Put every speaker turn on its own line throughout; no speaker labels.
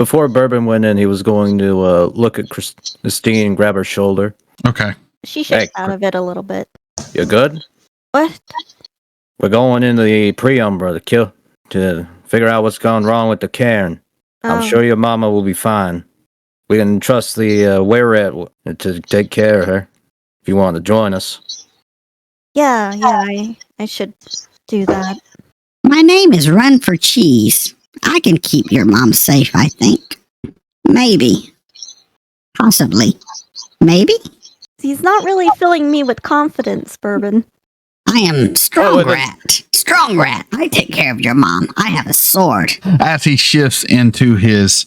Before Bourbon went in, he was going to look at Christine and grab her shoulder.
Okay.
She shakes out of it a little bit.
You good?
What?
We're going into the Pre-Umbra to figure out what's gone wrong with the cairn. I'm sure your mama will be fine. We can trust the Were-Rat to take care of her if you want to join us.
Yeah, I should do that.
My name is Run for Cheese. I can keep your mom safe, I think. Maybe. Possibly. Maybe?
He's not really filling me with confidence, Bourbon.
I am Strong Rat. Strong Rat. I take care of your mom. I have a sword.
As he shifts into his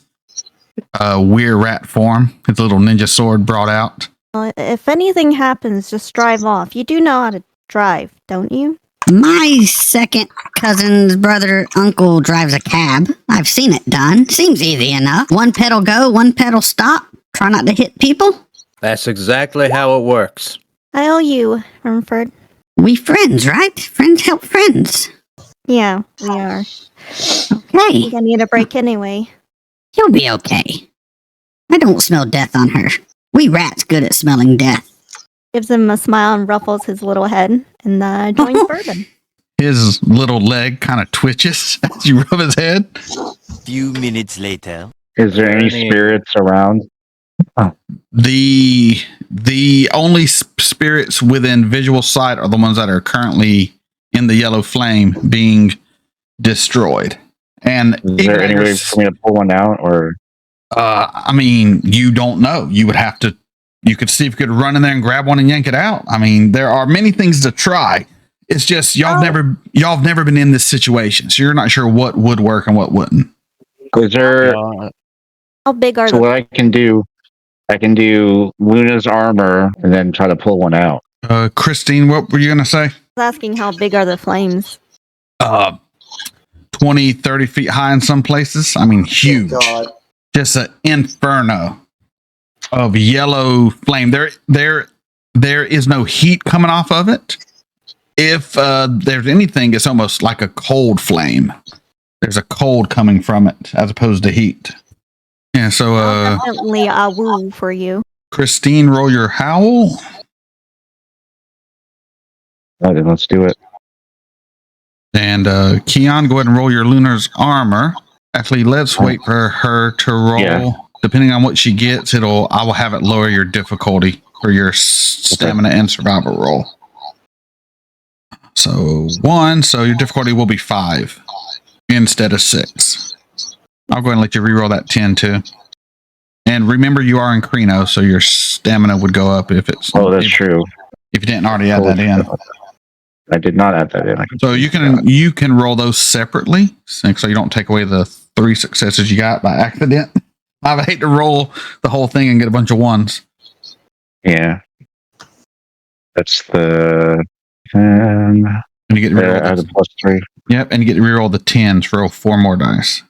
weird rat form, his little ninja sword brought out.
If anything happens, just drive off. You do know how to drive, don't you?
My second cousin's brother uncle drives a cab. I've seen it done. Seems easy enough. One pedal go, one pedal stop. Try not to hit people.
That's exactly how it works.
I owe you, Rumford.
We friends, right? Friends help friends.
Yeah, we are.
Okay.
I need a break anyway.
You'll be okay. I don't smell death on her. We rats good at smelling death.
Gives him a smile and ruffles his little head and joins Bourbon.
His little leg kind of twitches as you rub his head.
Few minutes later.
Is there any spirits around?
The only spirits within visual sight are the ones that are currently in the yellow flame being destroyed. And
is there any way for me to pull one out, or?
I mean, you don't know. You would have to. You could see if you could run in there and grab one and yank it out. I mean, there are many things to try. It's just y'all have never been in this situation, so you're not sure what would work and what wouldn't.
Is there?
How big are?
So what I can do Luna's armor and then try to pull one out.
Christine, what were you gonna say?
I was asking how big are the flames?
20, 30 feet high in some places. I mean, huge.
God.
Just an inferno of yellow flame. There is no heat coming off of it. If there's anything, it's almost like a cold flame. There's a cold coming from it as opposed to heat. Yeah, so
Definitely a woo for you.
Christine, roll your howl.
All right, then let's do it.
And Keon, go ahead and roll your Lunar's armor. Actually, let's wait for her to roll. Yeah. Depending on what she gets, I will have it lower your difficulty for your stamina and survival roll. So 1, so your difficulty will be 5 instead of 6. I'll go ahead and let you reroll that 10 too. And remember, you are in Krino, so your stamina would go up if it's.
Oh, that's true.
If you didn't already add that in.
I did not add that in.
So you can roll those separately, so you don't take away the 3 successes you got by accident. I would hate to roll the whole thing and get a bunch of 1s.
Yeah. That's the 10.
And you get to reroll
the plus 3.
Yep, and you get to reroll the 10s, roll 4 more dice.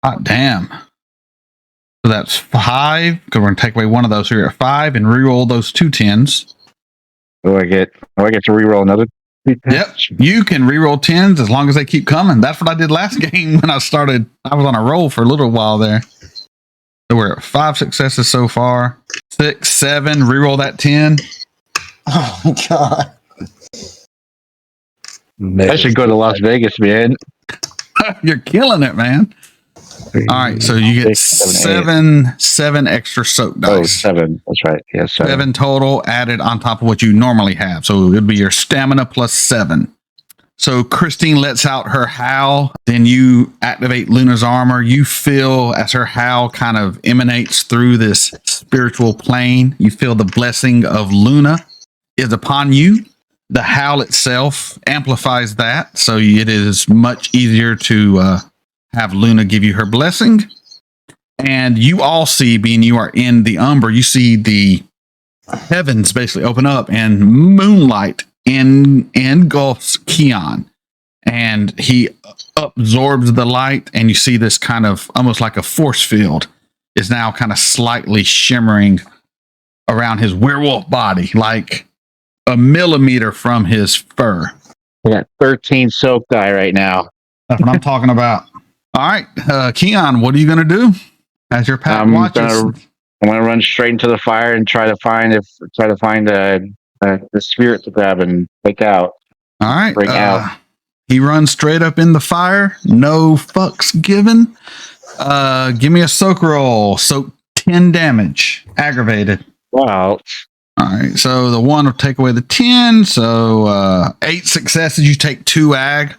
Hot damn. So that's 5, because we're going to take away one of those. So you're at 5 and reroll those 2 10s.
Do I get to reroll another?
Yep, you can reroll 10s as long as they keep coming. That's what I did last game when I started. I was on a roll for a little while there. So we're at 5 successes so far. 6, 7, reroll that 10.
Oh my god.
I should go to Las Vegas, man.
You're killing it, man. 3, all right, so you get 7 extra soak dice.
Oh, 7. That's right. Yeah,
7 total added on top of what you normally have. So it would be your stamina plus 7. So Christine lets out her howl. Then you activate Luna's armor. You feel as her howl kind of emanates through this spiritual plane. You feel the blessing of Luna is upon you. The howl itself amplifies that. So it is much easier to have Luna give you her blessing. And you all see, being you are in the Umbra, you see the heavens basically open up and moonlight engulfs Keon. And he absorbs the light, and you see this kind of almost like a force field is now kind of slightly shimmering around his werewolf body, like a millimeter from his fur.
I got 13 soak die right now.
That's what I'm talking about. All right, Keon, what are you going to do? As your Pat
I'm
watches,
I'm gonna run straight into the fire and try to find the spirit to grab and take out.
all right.
Bring out.
He runs straight up in the fire. No fucks given. Give me a soak roll. Soak 10 damage. Aggravated.
Wow.
All right. So the 1 will take away the 10. So 8 successes. You take 2 ag.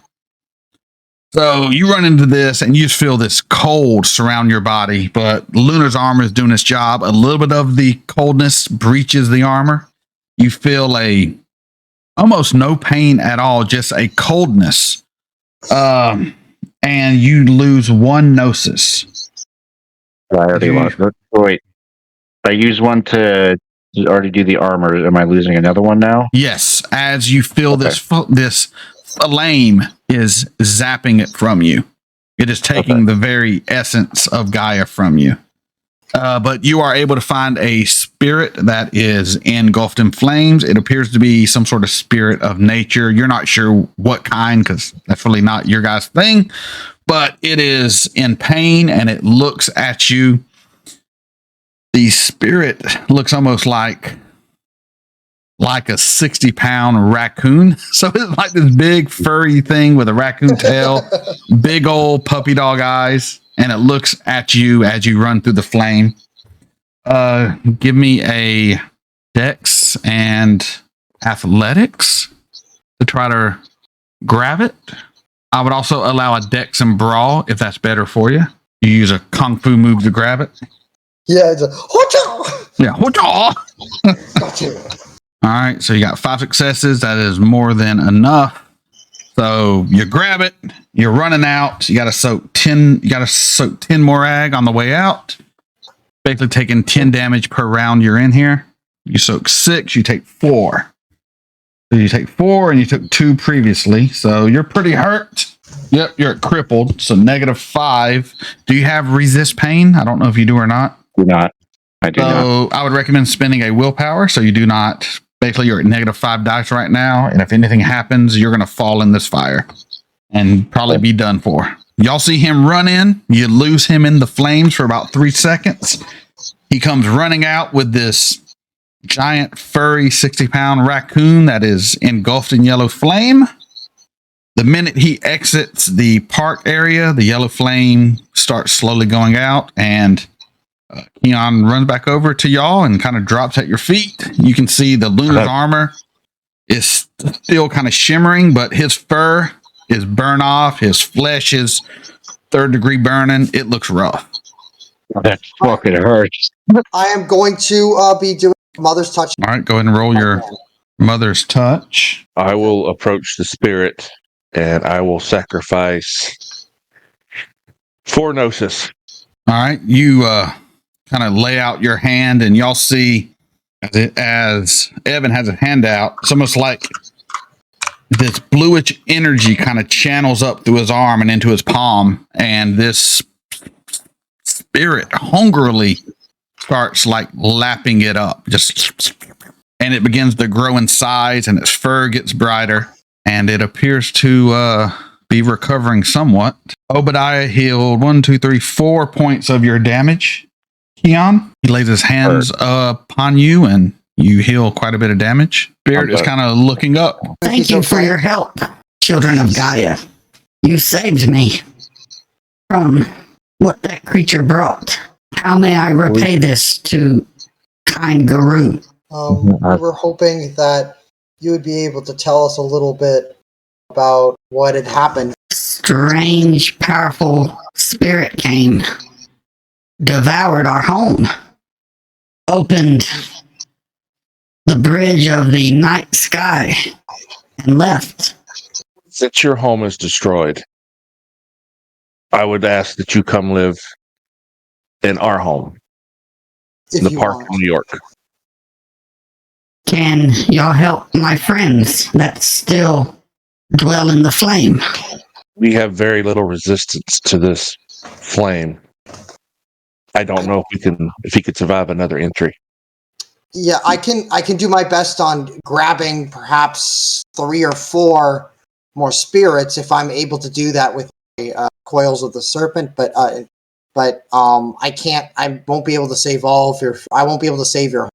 So you run into this and you just feel this cold surround your body, but Lunar's armor is doing its job. A little bit of the coldness breaches the armor. You feel almost no pain at all, just a coldness. And you lose 1 gnosis.
I already lost. Wait, I use one to already do the armor. Am I losing another one now?
Yes, as you feel this flame is zapping it from you. It is taking the very essence of Gaia from you. But you are able to find a spirit that is engulfed in flames. It appears to be some sort of spirit of nature. You're not sure what kind, because that's really not your guys' thing. But it is in pain and it looks at you. The spirit looks almost like a 60-pound raccoon. So it's like this big furry thing with a raccoon tail, big old puppy dog eyes, and it looks at you as you run through the flame. Give me a dex and athletics to try to grab it. I would also allow a dex and brawl if that's better for you. You use a kung fu move to grab it.
Yeah, it's a hocha.
Yeah, hocha!
Gotcha.
All right, so you got 5 successes. That is more than enough. So you grab it. You're running out. You got to soak 10. You got to soak 10 more ag on the way out. Basically, taking 10 damage per round you're in here. You soak 6. You take 4. So you take 4, and you took 2 previously. So you're pretty hurt. Yep, you're crippled. So -5. Do you have resist pain? I don't know if you do or not.
Do not. I do not.
So I would recommend spending a willpower so you do not. Basically, you're at -5 dice right now, and if anything happens, you're going to fall in this fire and probably be done for. Y'all see him run in. You lose him in the flames for about 3 seconds. He comes running out with this giant, furry, 60-pound raccoon that is engulfed in yellow flame. The minute he exits the park area, the yellow flame starts slowly going out, and Keon runs back over to y'all and kind of drops at your feet. You can see the Lunar's armor is still kind of shimmering, but his fur is burnt off. His flesh is 3rd-degree burning. It looks rough.
That fucking hurts.
I am going to be doing Mother's Touch.
All right, go ahead and roll your Mother's Touch.
I will approach the spirit and I will sacrifice 4 gnosis.
All right, you kind of lay out your hand, and y'all see as Evan has a hand out, it's almost like this bluish energy kind of channels up through his arm and into his palm, and this spirit hungrily starts like lapping it up, and it begins to grow in size, and its fur gets brighter, and it appears to be recovering somewhat. Obadiah healed 4 points of your damage. Keon, he lays his hands upon you, and you heal quite a bit of damage. Spirit is kind of looking up.
Thank you for your help, children of Gaia. You saved me from what that creature brought. How may I repay this to kind Guru?
We were hoping that you would be able to tell us a little bit about what had happened.
Strange, powerful spirit came, devoured our home, opened the bridge of the night sky, and left.
Since your home is destroyed, I would ask that you come live in our home,
If
in the
you
park
want.
in New York.
Can y'all help my friends that still dwell in the flame?
We have very little resistance to this flame. I don't know if he could survive another entry.
Yeah, I can do my best on grabbing perhaps 3 or 4 more spirits if I'm able to do that with coils of the serpent. But but I can't. I won't be able to save all of your. I won't be able to save your.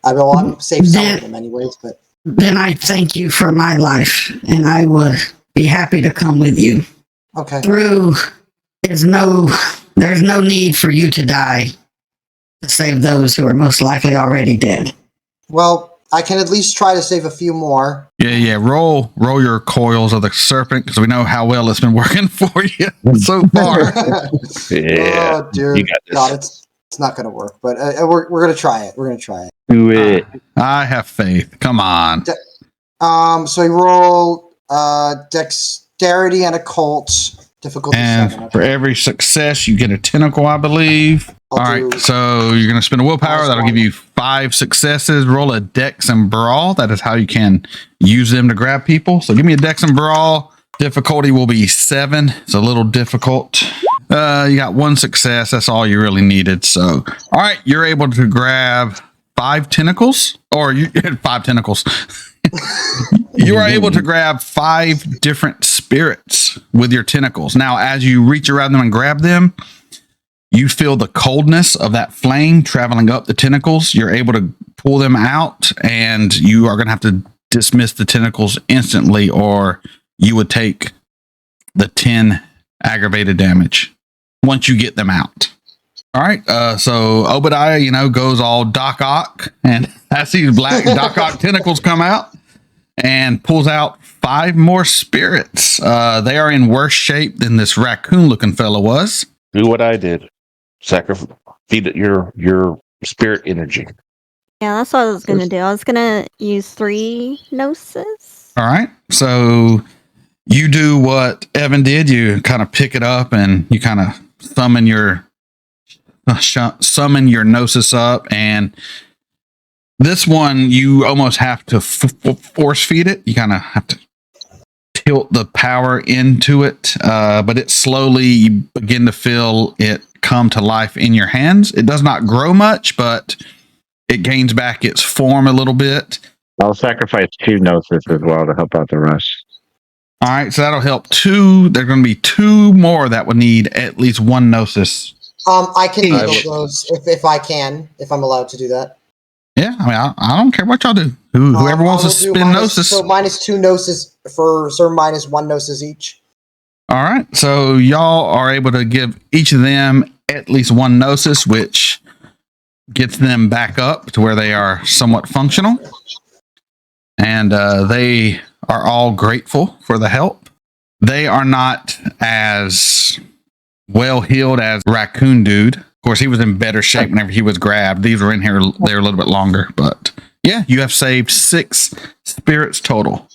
I will save some of them anyways, but.
Then I thank you for my life, and I would be happy to come with you.
Okay.
There's no need for you to die to save those who are most likely already dead.
Well, I can at least try to save a few more.
Yeah. Roll your coils of the serpent because we know how well it's been working for you so far.
Yeah.
Oh dear
You got this.
God, it's not going to work, but we're going to try it. We're going to try it.
Do it.
I have faith. Come on.
So you roll dexterity and occult difficulty 7.
And for every success, you get a tentacle, I believe.
I'll
All right,
do-
so you're going to spend a willpower. That'll give you 5 successes. Roll a dex and brawl. That is how you can use them to grab people. So give me a dex and brawl. Difficulty will be 7. It's a little difficult. You got 1 success. That's all you really needed. So, all right, you're able to grab 5 tentacles, or you had 5 tentacles. You are able to grab 5 different spirits with your tentacles. Now, as you reach around them and grab them, you feel the coldness of that flame traveling up the tentacles. You're able to pull them out, and you are going to have to dismiss the tentacles instantly, or you would take the 10 aggravated damage once you get them out. All right, so Obadiah, goes all Doc Ock, and as these black Doc Ock tentacles come out, and pulls out 5 more spirits. They are in worse shape than this raccoon-looking fellow was.
Do what I did. Feed it your spirit energy.
Yeah, that's what I was gonna do. I was gonna use 3 gnosis.
All right, so you do what Evan did. You kind of pick it up, and you kind of summon your gnosis up, and this one you almost have to force feed it. You kind of have to tilt the power into it, but it slowly, you begin to feel it come to life in your hands. It does not grow much, but it gains back its form a little bit.
I'll sacrifice 2 gnosis as well to help out the rest.
All right, so that'll help 2. There are going to be 2 more that would need at least 1 gnosis.
I can handle those if I can, if I'm allowed to do that.
Yeah, I mean, I don't care what y'all do. Whoever wants to spin gnosis.
So -2 gnosis -1 gnosis each.
All right, so y'all are able to give each of them at least 1 gnosis, which gets them back up to where they are somewhat functional. And they are all grateful for the help. They are not as well healed as Raccoon Dude. Of course, he was in better shape whenever he was grabbed. These were in here, they're a little bit longer. But yeah, you have saved 6 spirits total.